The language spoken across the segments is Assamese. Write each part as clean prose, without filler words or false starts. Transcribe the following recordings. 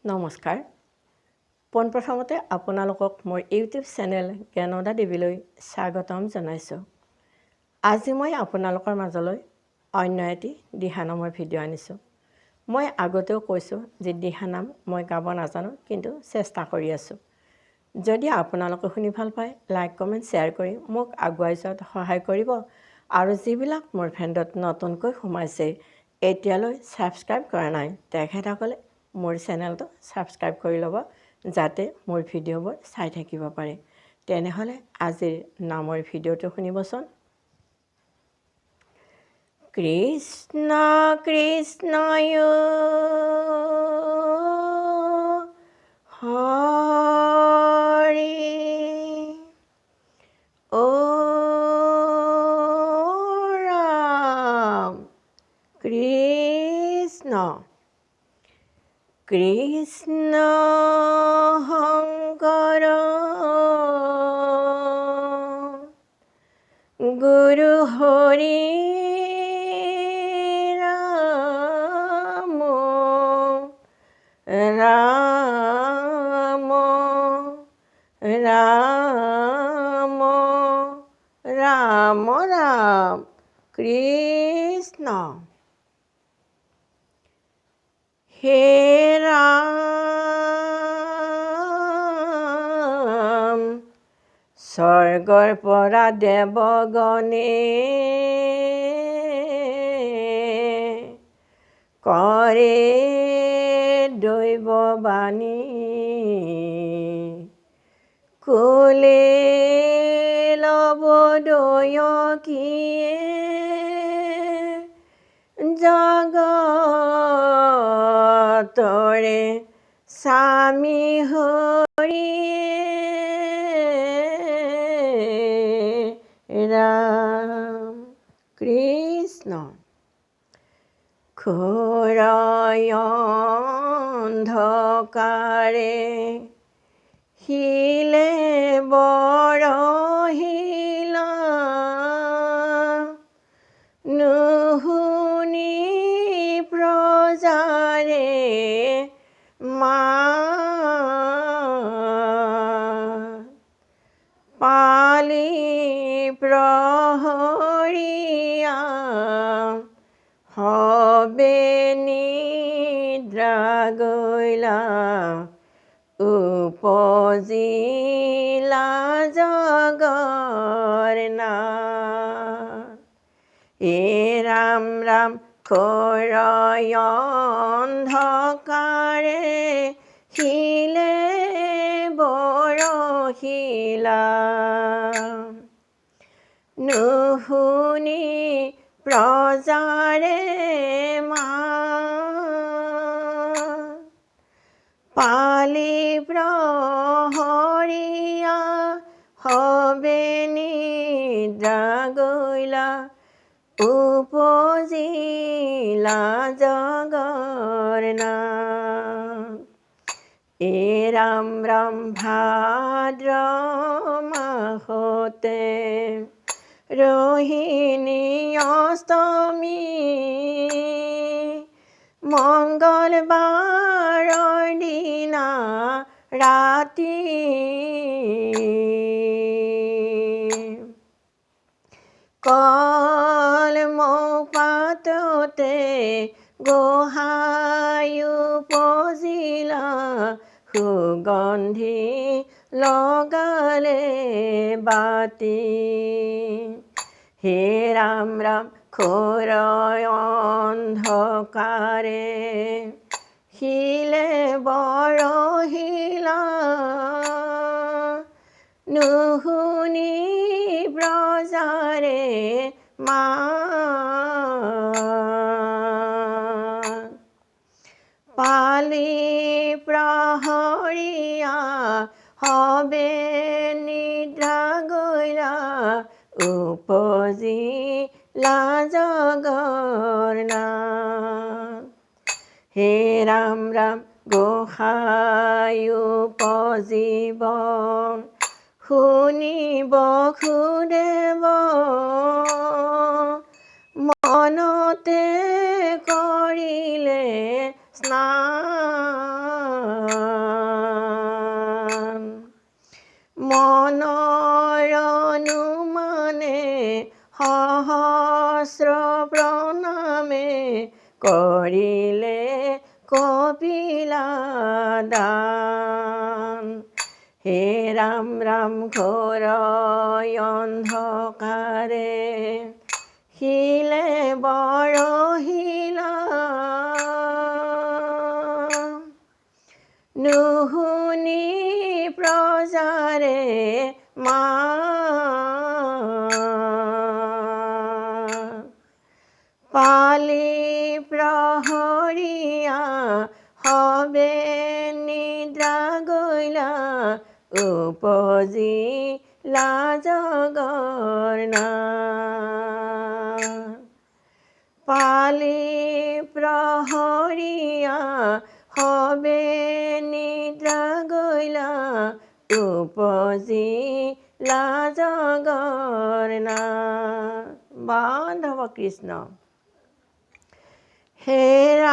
নমস্কাৰ পোনপ্ৰথমতে আপোনালোকক মোৰ ইউটিউব চেনেল জ্ঞানদা দেৱীলৈ স্বাগতম জনাইছোঁ। আজি মই আপোনালোকৰ মাজলৈ অন্য এটি দিহানামৰ ভিডিঅ' আনিছোঁ। মই আগতেও কৈছোঁ যে দিহানাম মই গাব নাজানো, কিন্তু চেষ্টা কৰি আছোঁ। যদি আপোনালোকে শুনি ভাল পায়, লাইক কমেণ্ট শ্বেয়াৰ কৰি মোক আগুৱাই যোৱাত সহায় কৰিব। আৰু যিবিলাক মোৰ ফ্ৰেণ্ডত নতুনকৈ সোমাইছে, এতিয়ালৈ ছাবস্ক্ৰাইব কৰা নাই, তেখেতসকলে মোৰ চেনেলটো ছাবস্ক্ৰাইব কৰি ল'ব, যাতে মোৰ ভিডিঅ'বোৰ চাই থাকিব পাৰে। তেনেহ'লে আজিৰ নামৰ ভিডিঅ'টো শুনিবচোন। কৃষ্ণ কৃষ্ণ হৰি ও ৰাম কৃষ্ণ কৃষ্ণ শংকৰ গুৰু হৰি ৰাম ৰাম ৰাম ৰাম ৰাম কৃষ্ণ। হে ৰাম স্বৰ্গৰ পৰা দেৱগণে কৰে দৈৱবাণী, কোলে লব দয়কীয়ে জগতৰে স্বামী হৰিয়ে ৰাম কৃষ্ণ। ঘোৰ অন্ধকাৰে শিলে বৰহিলা, নুশুনি প্ৰজাৰে মাত, পালি প্ৰহৰীয়া হবে নিদ্ৰা গৈলা, উপজিলা জগৰ নাথ। হে ৰাম ৰাম ঘোৰ অন্ধকাৰে শিলে বৰহিলা, নুশুনি প্ৰজাৰে মাত, পালি প্ৰহৰীয়া হবে নিদ্ৰা গৈলা, উপজিলা জগৰ নাথ। হে ৰাম ৰাম ভাদ্ৰ মাহতে ৰোহিণী অষ্টমী, মংগলবাৰৰ দিনা ৰাতি, কলমৌ পাততে গোহাঁই উপজিলা, সুগন্ধি লগালে বাতি। হে ৰাম ৰাম ঘোৰ অন্ধকাৰে শিলে বৰহিলা, নুশুনি প্ৰজাৰে মাত, পালি প্ৰহৰীয়া হবে নিদ্ৰা গৈলা, উপজিলা জগৰ নাথ। হে ৰাম ৰাম গোসাঁই উপজিব, শুনিব সুদেৱ, মনতে কৰিলে স্নান, কৰিলে কপিলা দান। হে ৰাম ৰাম ঘোৰ অন্ধকাৰে শিলে বৰশিলা, নুশুনি প্ৰজাৰে মাত, পালি প্ৰহৰীয়া হবে নিদ্ৰা গইলা, উপজিলা জগৰ নাথ। পালি প্ৰহৰীয়া হবে নিদ্ৰা গইলা, উপজিলা জগৰ নাথ। বান্ধৱ কৃষ্ণ। হে ৰাম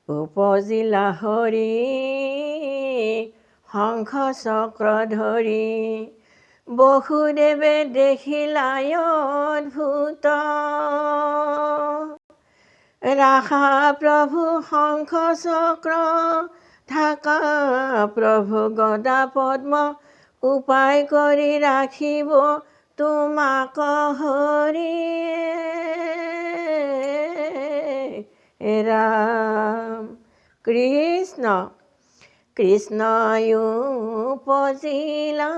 উপজিলা হৰি, শংখ চক্ৰ ধৰি, বসুদেৱে দেখিলা অদ্ভুত, ৰাখা প্ৰভু শংখ চক্ৰ, থাকা প্ৰভু গদা পদ্ম, উপায় কৰি ৰাখিব তোমাক হৰি। ৰাম কৃষ্ণ। কৃষ্ণই উপজিলা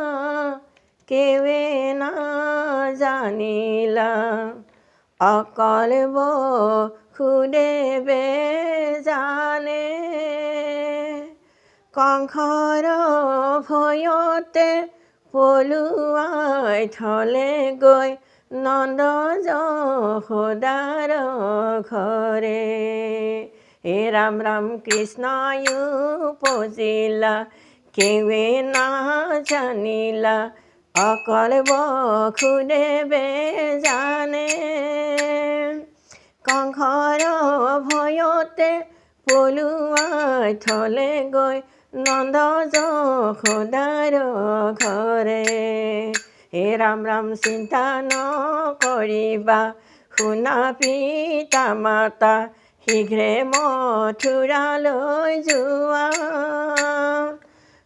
কেৱে নাজানিলা, অকল বসুদেৱে জানে। কংসৰ ভয়তে পলুৱাই থলে গৈ নন্দ যশোদাৰ ঘৰে। হে ৰাম ৰাম কৃষ্ণই উপজিলা কেৱে নাজানিলা, অকল বসুদেৱে জানে। কংসৰ ভয়তে পলুৱাই থলে গৈ নন্দ যশোদাৰ ঘৰে। হে ৰাম ৰাম চিন্তা নকৰিবা, শুনা পিতা মাতা, শীঘ্ৰে মথুৰালৈ যোৱা।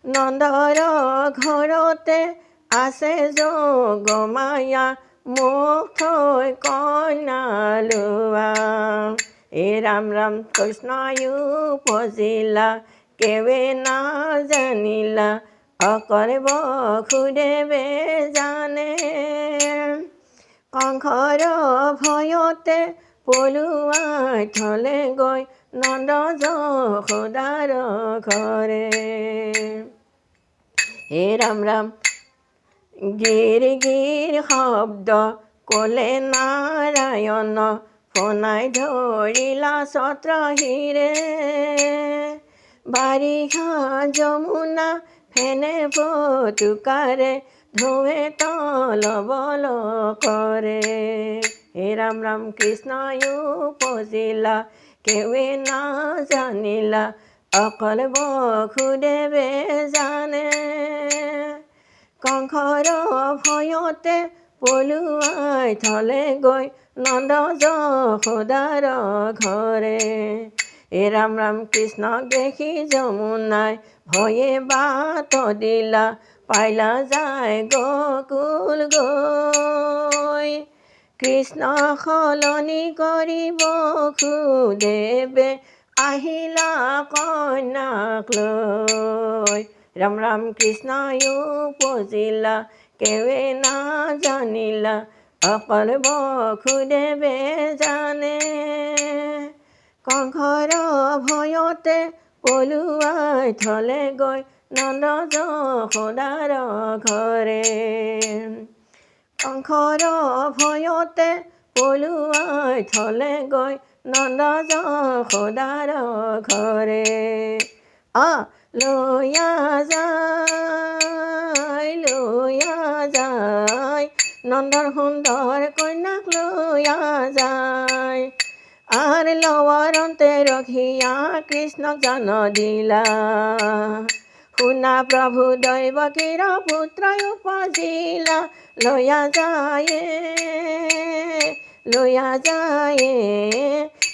নন্দৰ ঘৰতে আছে যোগমায়া, মোক থৈ কন্যা লোৱা। হে ৰাম ৰাম কৃষ্ণই উপজিলা কেৱে নাজানিলা, অকল বসুদেৱে জানে। কংসৰ ভয়তে পলুৱাই থলে গৈ নন্দ যশোদাৰ ঘৰে। হে ৰাম ৰাম গিৰ গিৰ শব্দ ক'লে নাৰায়ণ, ফণাই ধৰিলা ছত্ৰ শিৰে। বাৰিষা যমুনা ফেনে ফটুকাৰে, ঢৌৱে তলবল কৰে। হে ৰাম ৰাম কৃষ্ণই উপজিলা কেৱে নাজানিলা, অকল বসুদেৱে জানে। কংসৰ ভয়তে পলুৱাই থলে গৈ নন্দ যশোদাৰ ঘৰে। হে ৰাম ৰাম কৃষ্ণক দেখি যমুনাই ভয়ে বাট দিলা, পাইলা যায় গকুল গৈ। কৃষ্ণ সলনি কৰি বসুদেৱে আহিলা কন্যাক লৈ। ৰাম ৰাম কৃষ্ণই উপজিলা কেৱে নাজানিলা, অকল বসুদেৱে জানে। কংসৰ ভয়তে পলুৱাই থলে গৈ নন্দ যশোদাৰ ঘৰে। কংসৰ ভয়তে পলুৱাই থলে গৈ নন্দ যশোদাৰ ঘৰে। লৈয়া যায় নন্দৰ সুন্দৰ কন্যাক লৈয়া যায়। আর লওয়ার অন্তে রখিয়া কৃষ্ণক জান দিলা, শুনা প্রভু দৈবকীর পুত্র উপজিলা। লয়া লৈয়া যায়ে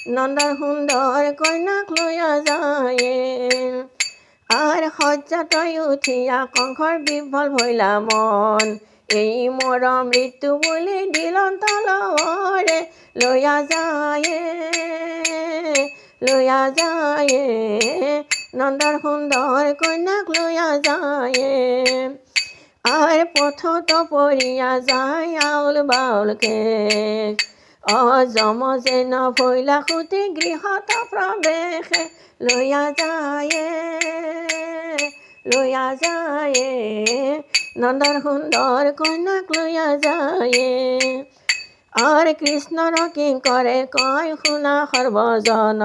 নন্দৰ সুন্দৰ কন্যাক লৈয়া যায়ে আৰ সজ্জাতই উঠিয়া কংসৰ বিভল ভৈলা মন এই মৰম মৃত্যু বুলি দিলন তলৱাৰে লৈয়া যায়ে নন্দৰ সুন্দৰ কন্যাক লৈয়া যায়ে আৰ পথত পৰিয়া যায় আউল বাউলকে যমজে নভৈলা সুতি গৃহত প্ৰৱেশে লৈয়া যায়ে নন্দৰ সুন্দৰ কন্যাক লৈয়া যায়ে আৰ কৃষ্ণৰ কিংকৰে কয় শুনা সৰ্বজন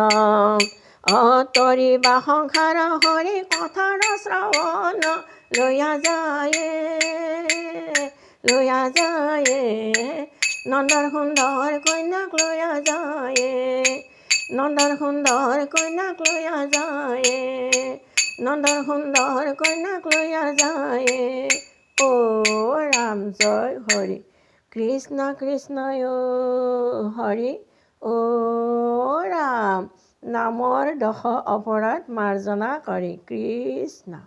তৰিবা সংসাৰ হৰি কথাৰ শ্ৰৱণ লৈয়া যায়ে নন্দৰ সুন্দৰ কন্যাক লৈয়া যায়ে নন্দৰ সুন্দৰ কন্যাক লৈয়া যায়ে নন্দৰ সুন্দৰ কন্যাক লৈয়া যায়ে ও ৰাম জয় হৰি কৃষ্ণ কৃষ্ণ হৰি ও ৰাম নামৰ দশ অপৰাধ মাৰ্জনা কৰি কৃষ্ণ।